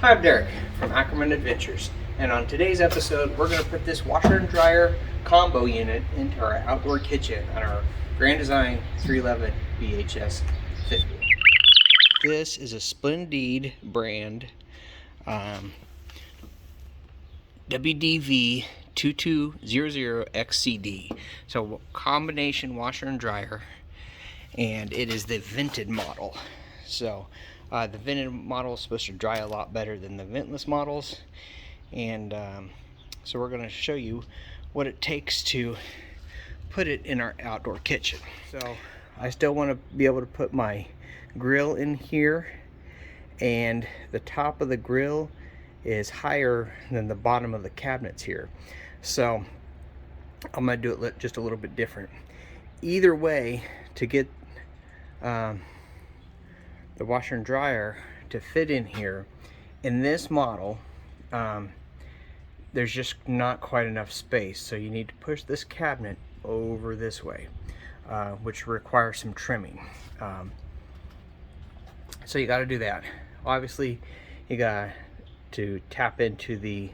Hi, I'm Derek from Ackerman Adventures, and on today's episode we're going to put this washer and dryer combo unit into our outdoor kitchen on our Grand Design 311 BHS 50. This is a Splendide brand WDV2200XCD. So combination washer and dryer, and it is the vented model. So the vented model is supposed to dry a lot better than the ventless models, and so we're going to show you what it takes to put it in our outdoor kitchen. So I still want to be able to put my grill in here, and the top of the grill is higher than the bottom of the cabinets here, so I'm going to do it just a little bit different. Either way, to get the washer and dryer to fit in here, in this model there's just not quite enough space, so you need to push this cabinet over this way, which requires some trimming. So you got to do that. Obviously you got to tap into the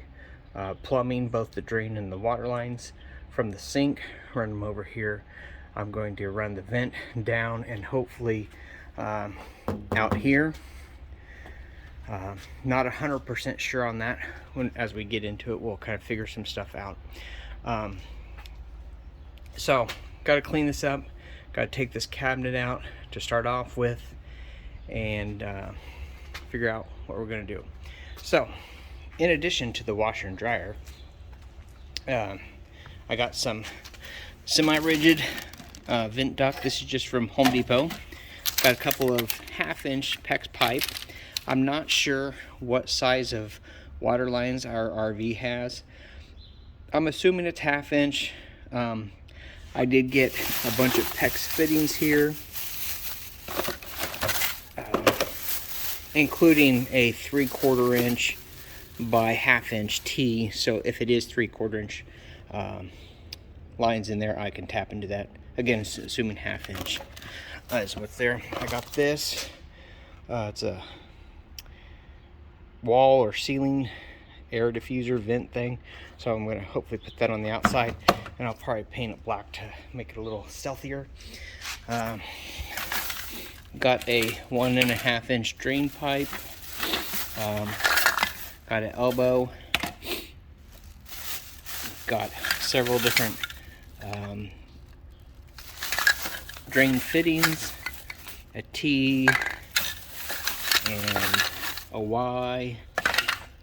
plumbing, both the drain and the water lines from the sink, run them over here. I'm going to run the vent down and hopefully out here. Not 100% sure on that. As we get into it, we'll kind of figure some stuff out. So got to clean this up, got to take this cabinet out to start off with, and figure out what we're going to do. So in addition to the washer and dryer, I got some semi-rigid vent duct. This is just from Home Depot. Got a couple of 1/2-inch PEX pipe. I'm not sure what size of water lines our RV has. I'm assuming it's 1/2-inch. I did get a bunch of PEX fittings here, including a 3/4 inch by 1/2-inch T. So if it is 3/4 inch lines in there, I can tap into that. Again, assuming 1/2-inch is what's there. I got this. It's a wall or ceiling air diffuser vent thing, so I'm going to hopefully put that on the outside, and I'll probably paint it black to make it a little stealthier. Got a 1.5-inch drain pipe. Got an elbow. Got several different drain fittings, a T and a Y,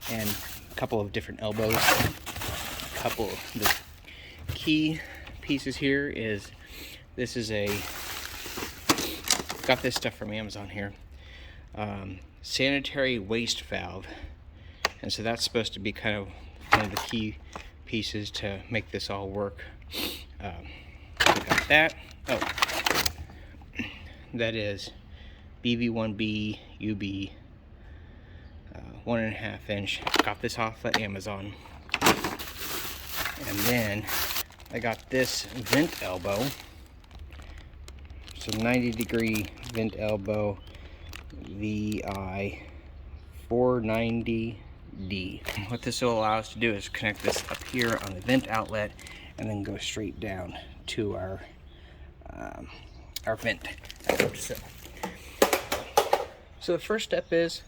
and a couple of different elbows. A couple of the key pieces here is, this is got this stuff from Amazon here, sanitary waste valve, and so that's supposed to be kind of one of the key pieces to make this all work. We got that. Oh, that is BV1B UB 1.5-inch. Got this off of Amazon. And then I got this vent elbow. So 90-degree vent elbow, VI 490D. What this will allow us to do is connect this up here on the vent outlet and then go straight down to our vent. So the first step is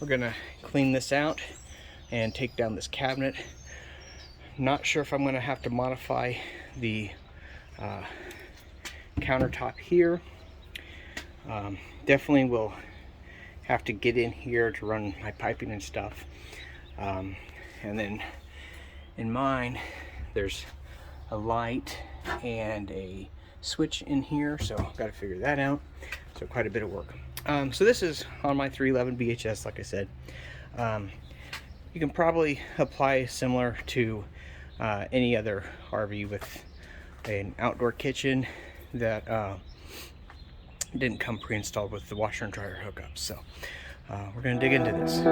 we're gonna clean this out and take down this cabinet. Not sure if I'm gonna have to modify the countertop here. Definitely will have to get in here to run my piping and stuff. And then in mine, there's a light and a switch in here, so I've got to figure that out. So quite a bit of work. So this is on my 311 BHS, like I said. You can probably apply similar to any other RV with an outdoor kitchen that didn't come pre-installed with the washer and dryer hookups. So we're going to dig into this.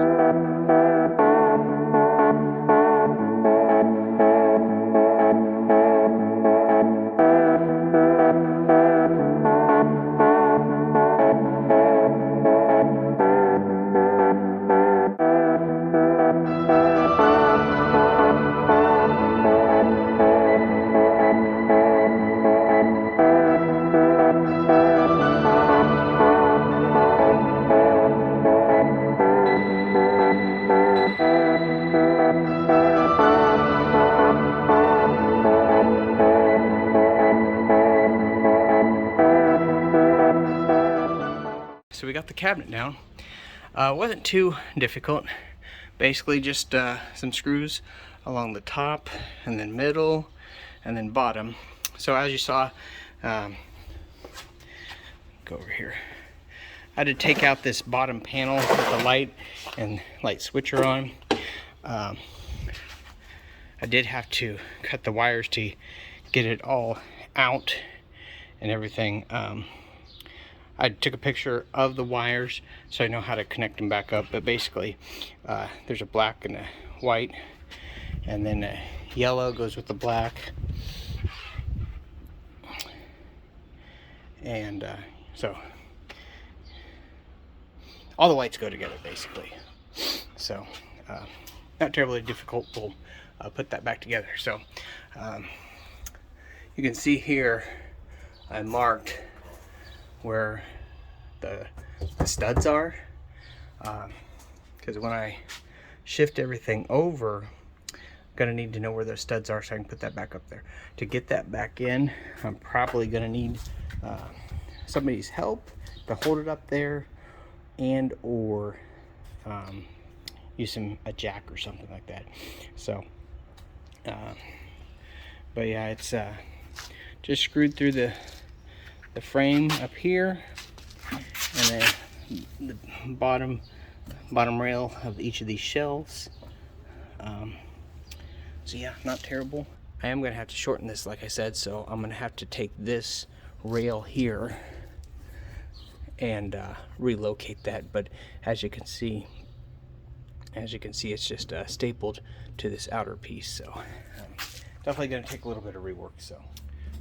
cabinet down. Wasn't too difficult. Basically just some screws along the top and then middle and then bottom. So as you saw, go over here. I had to take out this bottom panel with the light and light switcher on. I did have to cut the wires to get it all out and everything. I took a picture of the wires so I know how to connect them back up, but basically there's a black and a white, and then a yellow goes with the black, and so all the whites go together basically. So not terribly difficult. We'll put that back together. So you can see here I marked where the studs are, because when I shift everything over, I'm gonna need to know where those studs are so I can put that back up there. To get that back in, I'm probably gonna need somebody's help to hold it up there, and or use a jack or something like that. So but yeah, it's just screwed through the frame up here, and then the bottom rail of each of these shelves. So yeah, not terrible. I am gonna have to shorten this, like I said, so I'm gonna have to take this rail here and relocate that. But as you can see, it's just stapled to this outer piece. So definitely gonna take a little bit of rework. So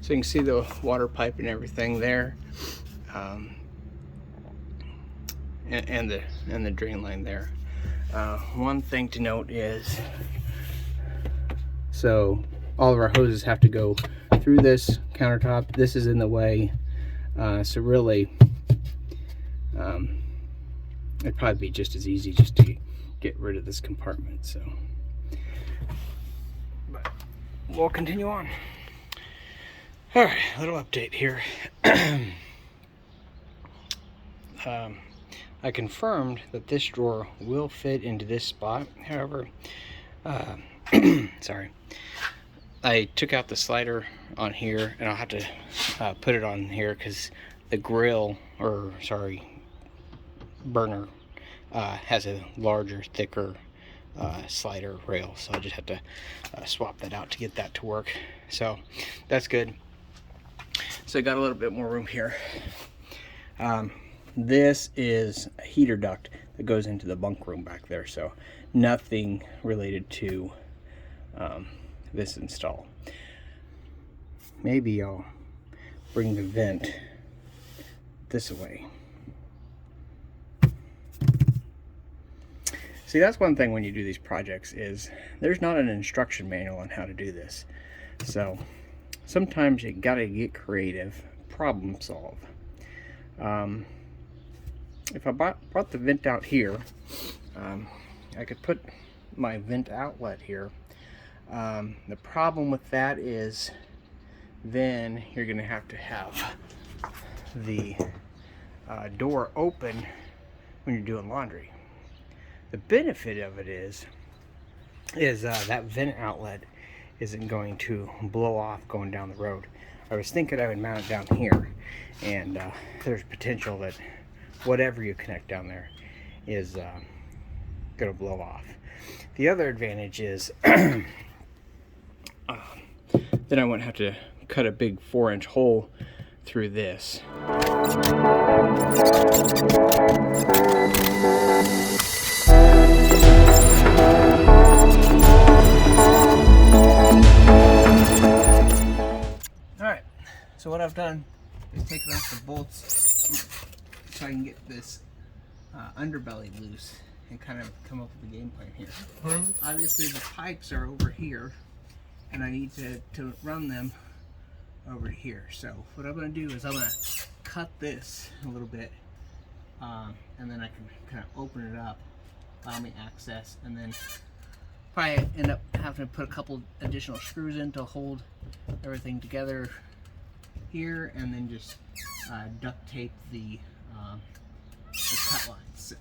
you can see the water pipe and everything there, and the drain line there. One thing to note is, so all of our hoses have to go through this countertop. This is in the way, so really it'd probably be just as easy just to get rid of this compartment. So, but we'll continue on. All right, a little update here. I confirmed that this drawer will fit into this spot. However, sorry, I took out the slider on here, and I'll have to put it on here because the grill, or sorry, burner, has a larger, thicker slider rail. So I just have to swap that out to get that to work. So that's good. So I got a little bit more room here. This is a heater duct that goes into the bunk room back there, so nothing related to this install. Maybe I'll bring the vent this way. See, that's one thing when you do these projects, is there's not an instruction manual on how to do this. So sometimes you gotta get creative, problem solve. If I brought the vent out here, I could put my vent outlet here. The problem with that is then you're gonna have to have the door open when you're doing laundry. The benefit of it is that vent outlet isn't going to blow off going down the road. I was thinking I would mount it down here, and there's potential that whatever you connect down there is gonna blow off. The other advantage is then I won't have to cut a big 4-inch hole through this. Alright, so what I've done is taken off the bolts so I can get this underbelly loose and kind of come up with a game plan here. Obviously the pipes are over here, and I need to run them over here. So what I'm going to do is I'm going to cut this a little bit, and then I can kind of open it up, allow me access, and then probably end up having to put a couple additional screws in to hold everything together here, and then just duct tape the the cut lines. So.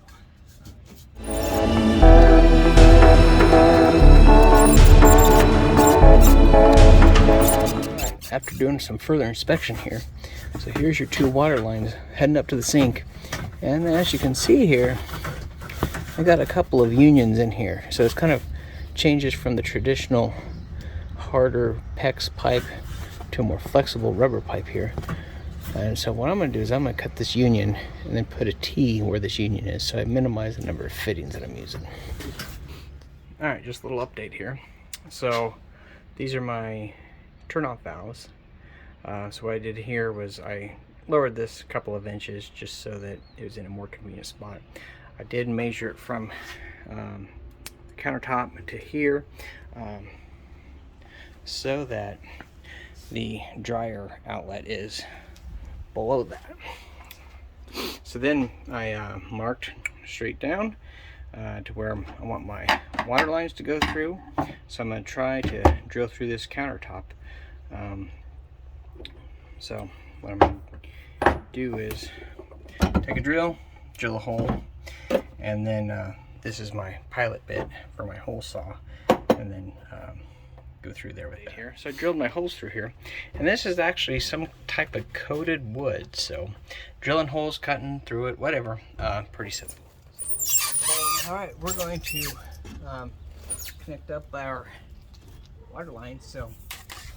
Right, after doing some further inspection here, so here's your 2 water lines heading up to the sink, and as you can see here, I got a couple of unions in here, so it's kind of changes from the traditional harder PEX pipe to a more flexible rubber pipe here. And so what I'm going to do is I'm going to cut this union and then put a T where this union is, so I minimize the number of fittings that I'm using. Alright, just a little update here. So these are my turn-off valves. So what I did here was I lowered this a couple of inches just so that it was in a more convenient spot. I did measure it from the countertop to here, so that the dryer outlet is below that. So then I marked straight down to where I want my water lines to go through. So I'm going to try to drill through this countertop. So what I'm going to do is take a drill a hole, and then this is my pilot bit for my hole saw, and then go through there with it here. So I drilled my holes through here, and this is actually some type of coated wood, so drilling holes, cutting through it, whatever, pretty simple. Alright, we're going to connect up our water lines. So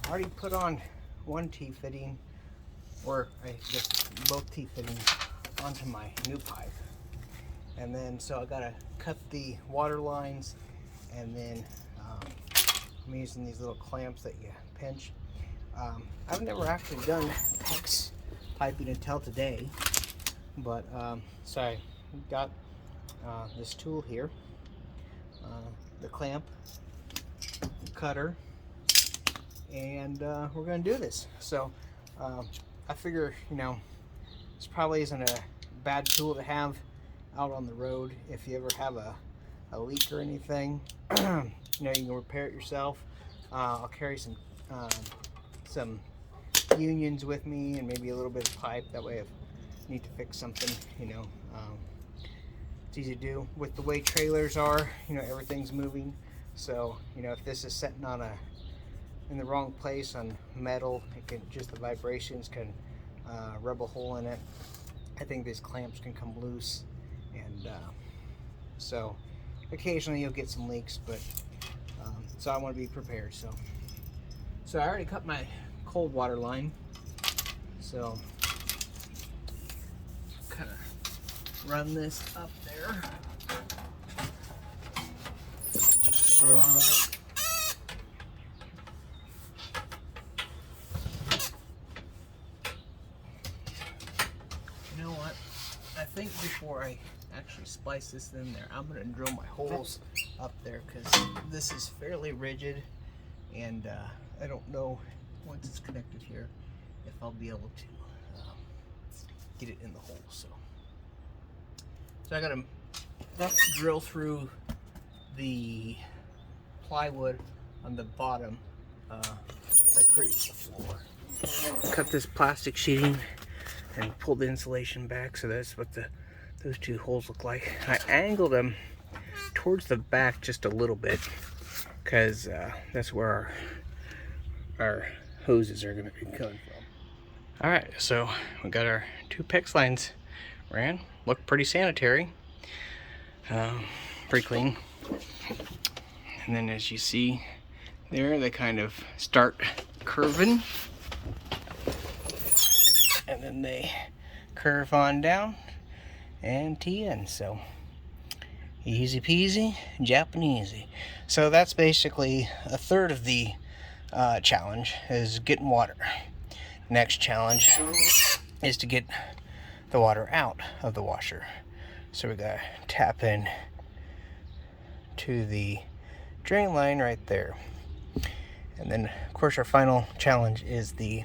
I already put on one T-fitting, or I just both T-fittings onto my new pipe. And then so I gotta cut the water lines, and then I'm using these little clamps that you pinch. I've never actually done PEX piping until today, but so I got this tool here, the clamp, cutter, and we're going to do this. So I figure, you know, this probably isn't a bad tool to have out on the road if you ever have a leak or anything. You know, you can repair it yourself. I'll carry some unions with me, and maybe a little bit of pipe. That way if I need to fix something, you know, it's easy to do. With the way trailers are, you know, everything's moving. So, you know, if this is sitting on in the wrong place on metal, it can just, the vibrations can rub a hole in it. I think these clamps can come loose, and so occasionally you'll get some leaks, but so I want to be prepared. So I already cut my cold water line, so kind of run this up there. You know what? I think before I actually splice this in there, I'm going to drill my holes up there, because this is fairly rigid, and I don't know, once it's connected here, if I'll be able to get it in the hole. So I got to drill through the plywood on the bottom that creates the floor. Cut this plastic sheeting and pull the insulation back, so that's what those two holes look like. I angled them towards the back just a little bit, because that's where our hoses are going to be coming from. Alright, so we got our 2 PEX lines ran. Look pretty sanitary, pretty clean. And then as you see there, they kind of start curving, and then they curve on down and tee in. So easy peasy Japanesey. So that's basically a third of the challenge, is getting water. Next challenge is to get the water out of the washer. So we gotta tap in to the drain line right there. And then of course our final challenge is the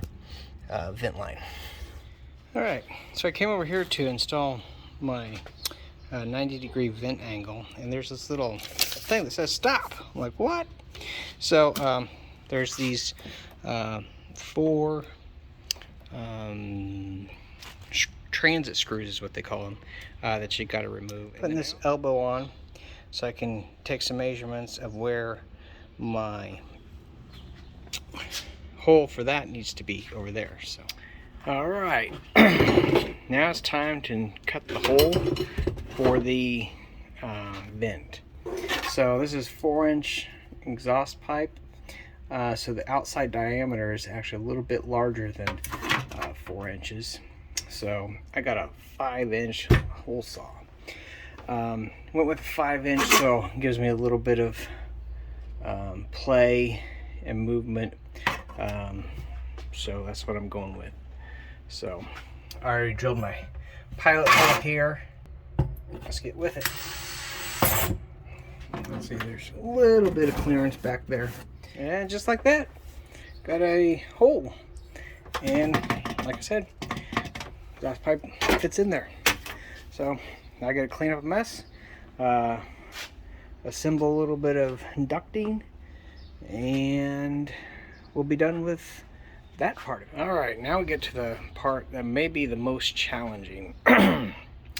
vent line. Alright, so I came over here to install my 90-degree vent angle, and there's this little thing that says stop. I'm like, what? So there's these 4 transit screws is what they call them, that you got to remove. Putting this elbow on so I can take some measurements of where my hole for that needs to be over there. So, all right, now it's time to cut the hole for the vent. So this is 4-inch exhaust pipe. So the outside diameter is actually a little bit larger than 4 inches. So I got a 5-inch hole saw. Went with a 5-inch, so it gives me a little bit of play and movement. So that's what I'm going with. So I already drilled my pilot hole here. Let's get with it. Let's see, there's a little bit of clearance back there. And just like that, got a hole. And like I said, exhaust pipe fits in there. So I gotta clean up a mess, assemble a little bit of ducting, and we'll be done with that part of it. All right, now we get to the part that may be the most challenging. We're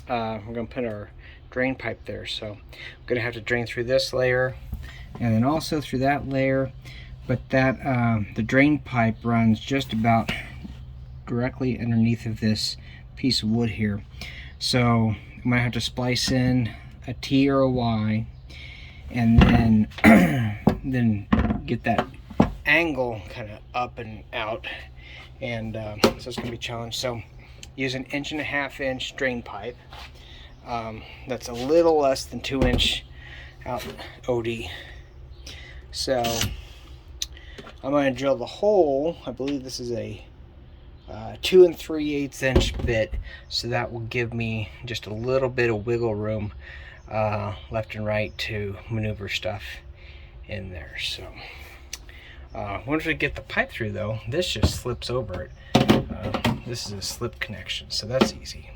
gonna put our drain pipe there, so I'm gonna have to drain through this layer and then also through that layer, but that the drain pipe runs just about directly underneath of this piece of wood here. So I'm gonna have to splice in a T or a Y, and then then get that angle kind of up and out, and so it's gonna be a challenge. So use an 1.5 inch drain pipe. That's a little less than 2-inch out OD. So I'm going to drill the hole. I believe this is a 2 3/8 inch bit, so that will give me just a little bit of wiggle room left and right to maneuver stuff in there. So once we get the pipe through, though, this just slips over it. This is a slip connection, so that's easy.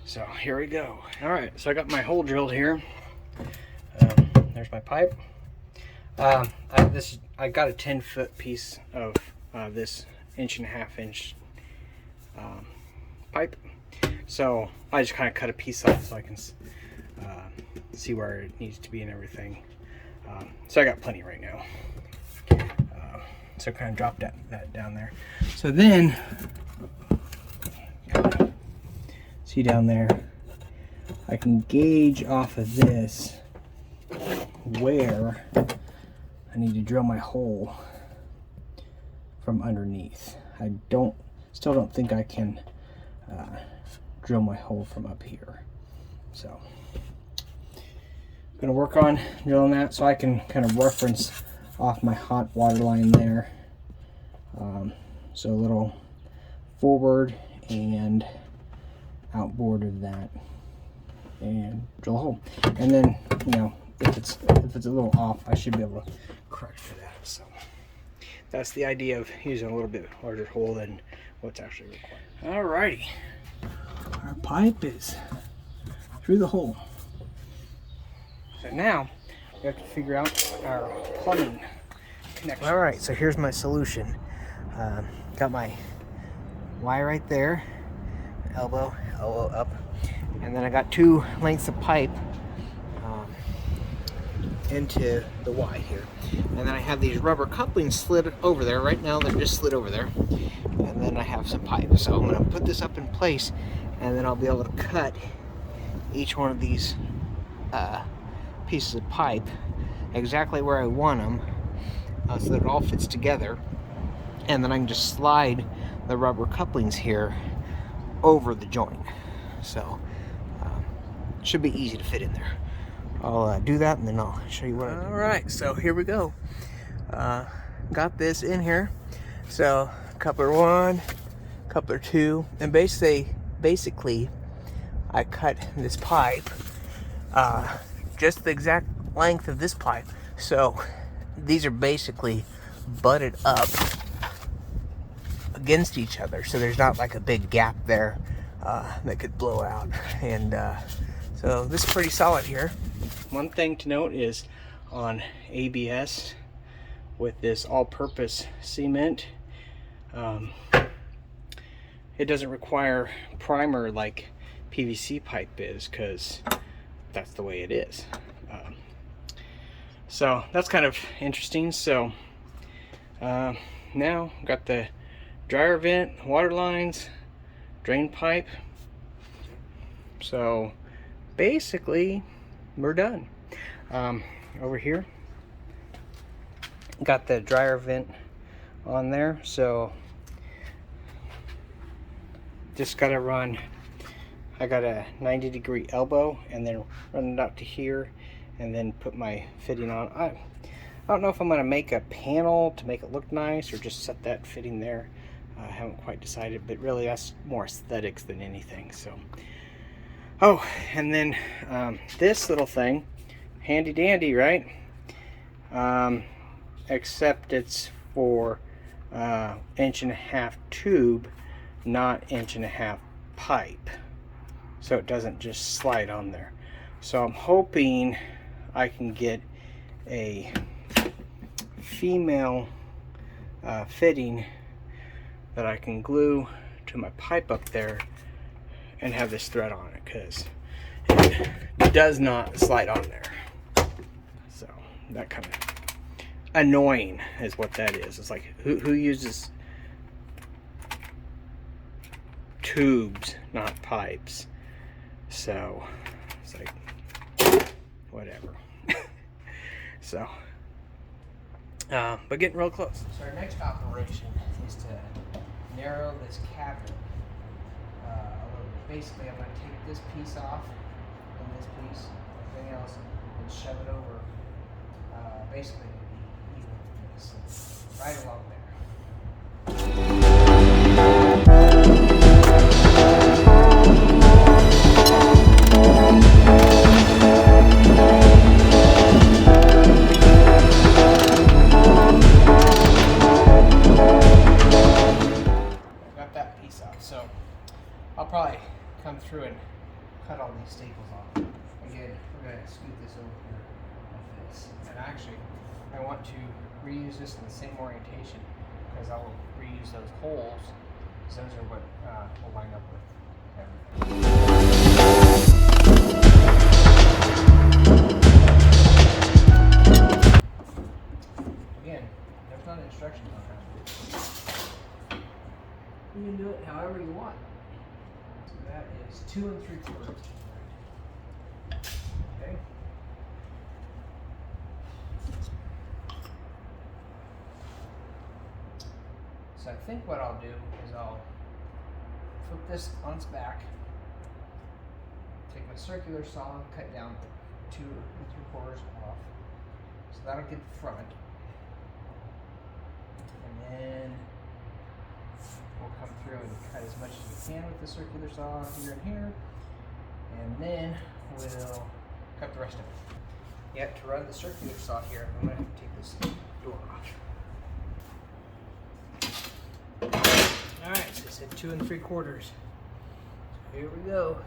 So here we go. All right, so I got my hole drilled here. There's my pipe. I got a 10-foot piece of this 1.5 inch pipe. So I just kind of cut a piece off so I can see where it needs to be and everything. So I got plenty right now. So kind of drop that down there. So then, see down there, I can gauge off of this where I need to drill my hole from underneath. I still don't think I can drill my hole from up here. So I'm gonna work on drilling that so I can kind of reference off my hot water line there. So a little forward and outboard of that, and drill a hole. And then, you know, if it's a little off, I should be able to correct for that. So that's the idea of using a little bit larger hole than what's actually required. Alrighty, our pipe is through the hole. So now we have to figure out our plumbing connection. All right, so here's my solution. Got my Y right there, elbow up, and then I got 2 lengths of pipe into the Y here, and then I have these rubber couplings slid over there. Right now they're just slid over there, and then I have some pipe. So I'm going to put this up in place, and then I'll be able to cut each one of these pieces of pipe exactly where I want them, so that it all fits together, and then I can just slide the rubber couplings here over the joint. So it should be easy to fit in there. I'll do that, and then I'll show you what I do. All right, so here we go. Got this in here. So coupler 1, coupler 2, and basically I cut this pipe just the exact length of this pipe. So these are basically butted up against each other, so there's not like a big gap there that could blow out. And so this is pretty solid here. One thing to note is on ABS with this all-purpose cement, it doesn't require primer like PVC pipe is, because that's the way it is. So that's kind of interesting. So now got the dryer vent, water lines, drain pipe. So basically we're done. Over here got the dryer vent on there, so just gotta run, I got a 90-degree elbow and then run it out to here and then put my fitting on. I don't know if I'm gonna make a panel to make it look nice or just set that fitting there. I haven't quite decided, but really that's more aesthetics than anything. So, oh, and then this little thing, handy dandy, right? Except it's for 1.5-inch tube, not 1.5-inch pipe, so it doesn't just slide on there. So I'm hoping I can get a female fitting that I can glue to my pipe up there and have this thread on it, because it does not slide on there. So that kind of annoying is what that is. It's like, who uses tubes, not pipes? So it's like, whatever. So but getting real close. So our next operation is to narrow this cabinet a little bit. Basically, I'm going to take this piece off and this piece, everything else, and shove it over. Basically, to be even with this, right along there. So I'll probably come through and cut all these staples off. Again, we're going to scoot this over here like this. And actually, I want to reuse this in the same orientation, because I will reuse those holes, because those are what will line up with everything. Again, there's not instructions on how to do this. You can do it however you want. So that is 2 3/4. Okay. So I think what I'll do is I'll flip this on its back, take my circular saw and cut down 2 3/4 off. So that'll get the front. And then we'll come through and cut as much as we can with the circular saw here and here, and then we'll cut the rest of it. Yet to run the circular saw here, I'm going to have to take this door off. Alright, so I said 2 3/4. So here we go.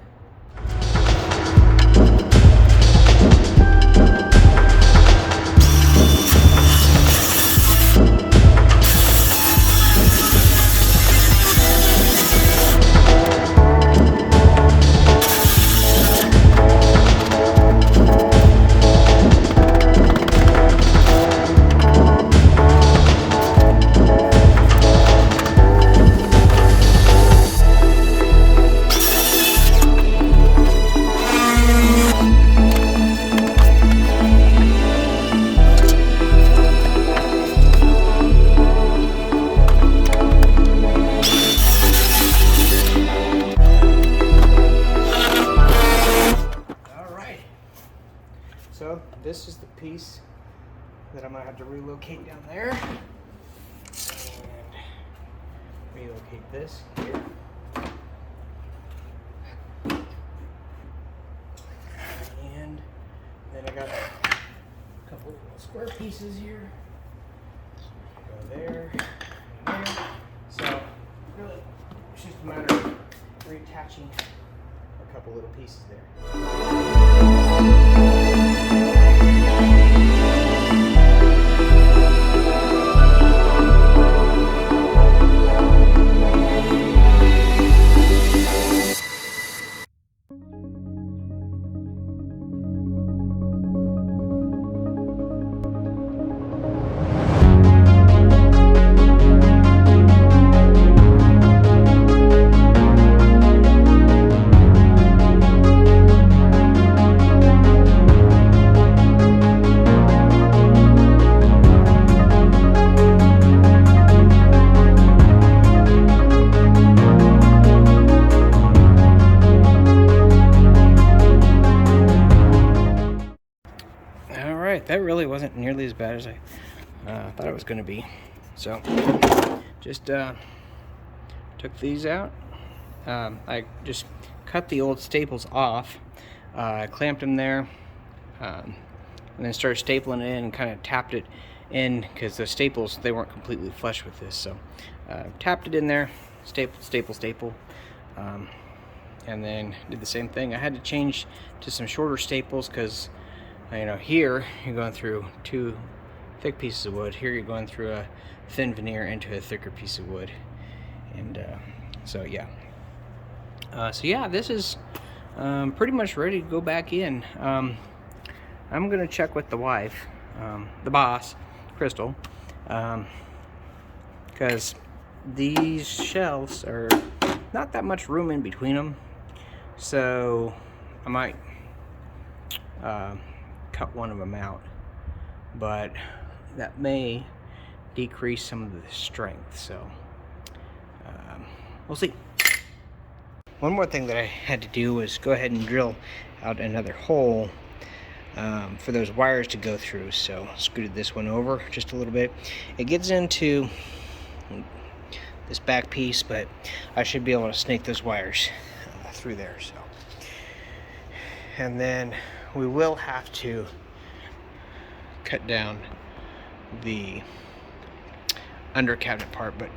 So this is the piece that I'm going to have to relocate down there, and relocate this here. And then I got a couple of little square pieces here. Go there, and there. So really, it's just a matter of reattaching a couple little pieces there. wasn't nearly as bad as I thought it was going to be. So just took these out. I just cut the old staples off, clamped them there, and then started stapling it in and kind of tapped it in, because the staples, they weren't completely flush with this. So tapped it in there, staple, and then did the same thing. I had to change to some shorter staples because, you know, here you're going through 2 thick pieces of wood. Here you're going through a thin veneer into a thicker piece of wood. And so yeah. This is pretty much ready to go back in. I'm gonna check with the wife, the boss, Crystal, because these shelves are not that much room in between them. So I might cut one of them out, but that may decrease some of the strength. So we'll see. One more thing that I had to do was go ahead and drill out another hole for those wires to go through. So scooted this one over just a little bit. It gets into this back piece, but I should be able to snake those wires through there. So, and then we will have to cut down the under cabinet part, but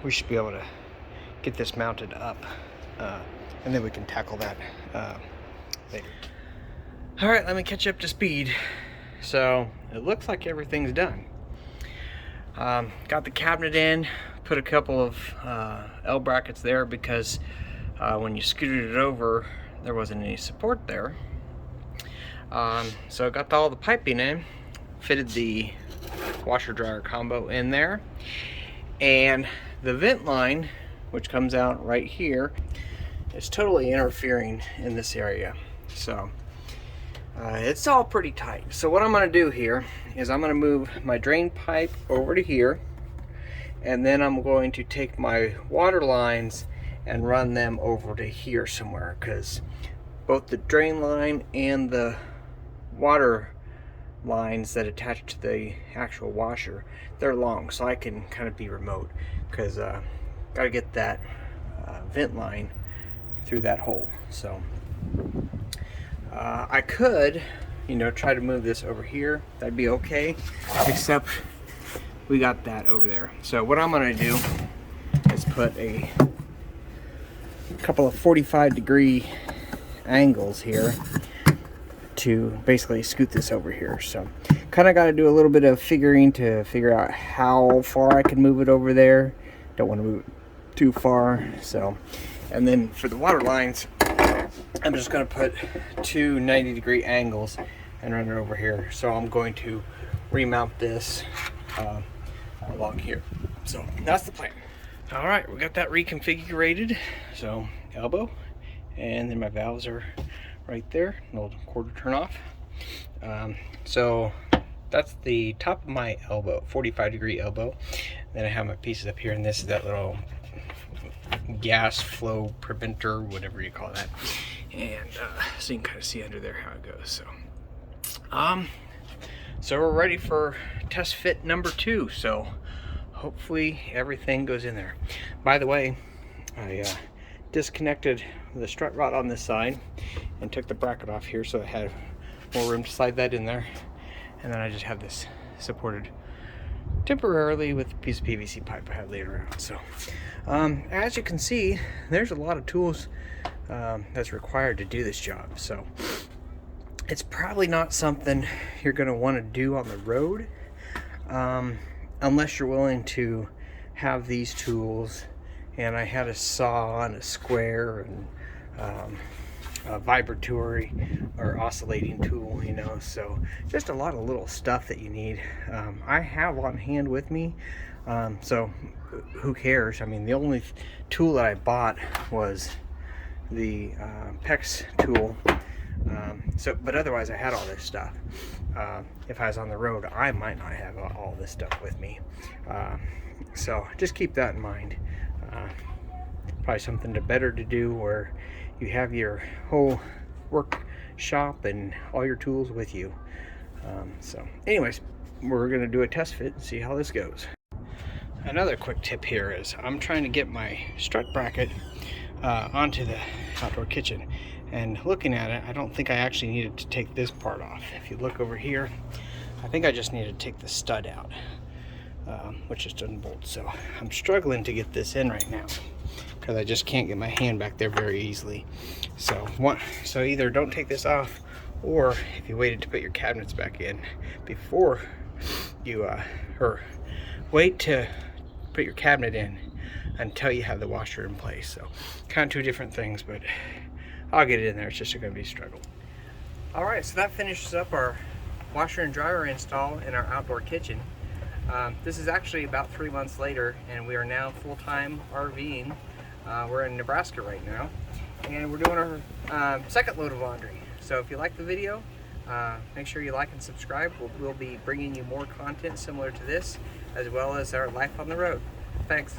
we should be able to get this mounted up, and then we can tackle that later. All right, let me catch up to speed. So it looks like everything's done. Got the cabinet in, put a couple of L brackets there because when you scooted it over, there wasn't any support there. So I got all the piping in, fitted the washer dryer combo in there, and the vent line, which comes out right here, is totally interfering in this area. So it's all pretty tight. So what I'm going to do here is I'm going to move my drain pipe over to here, and then I'm going to take my water lines and run them over to here somewhere, because both the drain line and the water lines that attach to the actual washer, they're long, so I can kind of be remote, because got to get that vent line through that hole. So I could, you know, try to move this over here. That'd be okay, except we got that over there. So what I'm going to do is put a couple of 45-degree angles here to basically scoot this over here. So kind of got to do a little bit of figuring to figure out how far I can move it over there. Don't want to move it too far. So, and then for the water lines, I'm just going to put 2 90-degree angles and run it over here. So I'm going to remount this along here. So that's the plan. All right, we got that reconfigured. So elbow, and then my valves are right there, an old quarter turn off. So that's the top of my elbow, 45-degree elbow. Then I have my pieces up here, and this is that little gas flow preventer, whatever you call that. And so you can kind of see under there how it goes. So we're ready for test fit number 2. So hopefully everything goes in there. By the way, I disconnected the strut rod on this side and took the bracket off here, so I had more room to slide that in there. And then I just have this supported temporarily with a piece of PVC pipe I had laid around. So as you can see, there's a lot of tools that's required to do this job. So it's probably not something you're going to want to do on the road unless you're willing to have these tools. And I had a saw and a square and a vibratory or oscillating tool, you know, so just a lot of little stuff that you need. I have on hand with me, so who cares? I mean, the only tool that I bought was the PEX tool, but otherwise I had all this stuff. If I was on the road, I might not have all this stuff with me, so just keep that in mind. Probably something better to do where you have your whole workshop and all your tools with you. So anyways, we're gonna do a test fit and see how this goes. Another quick tip here is I'm trying to get my strut bracket onto the outdoor kitchen, and looking at it, I don't think I actually needed to take this part off. If you look over here, I think I just needed to take the stud out, which just doesn't bolt. So I'm struggling to get this in right now because I just can't get my hand back there very easily. So either don't take this off, or if you waited to put your cabinets back in before you or wait to put your cabinet in until you have the washer in place. So kind of two different things, but I'll get it in there. It's just going to be a struggle. All right, so that finishes up our washer and dryer install in our outdoor kitchen. This is actually about 3 months later, and we are now full-time RVing. We're in Nebraska right now, and we're doing our second load of laundry. So if you like the video, make sure you like and subscribe. We'll be bringing you more content similar to this, as well as our life on the road. Thanks.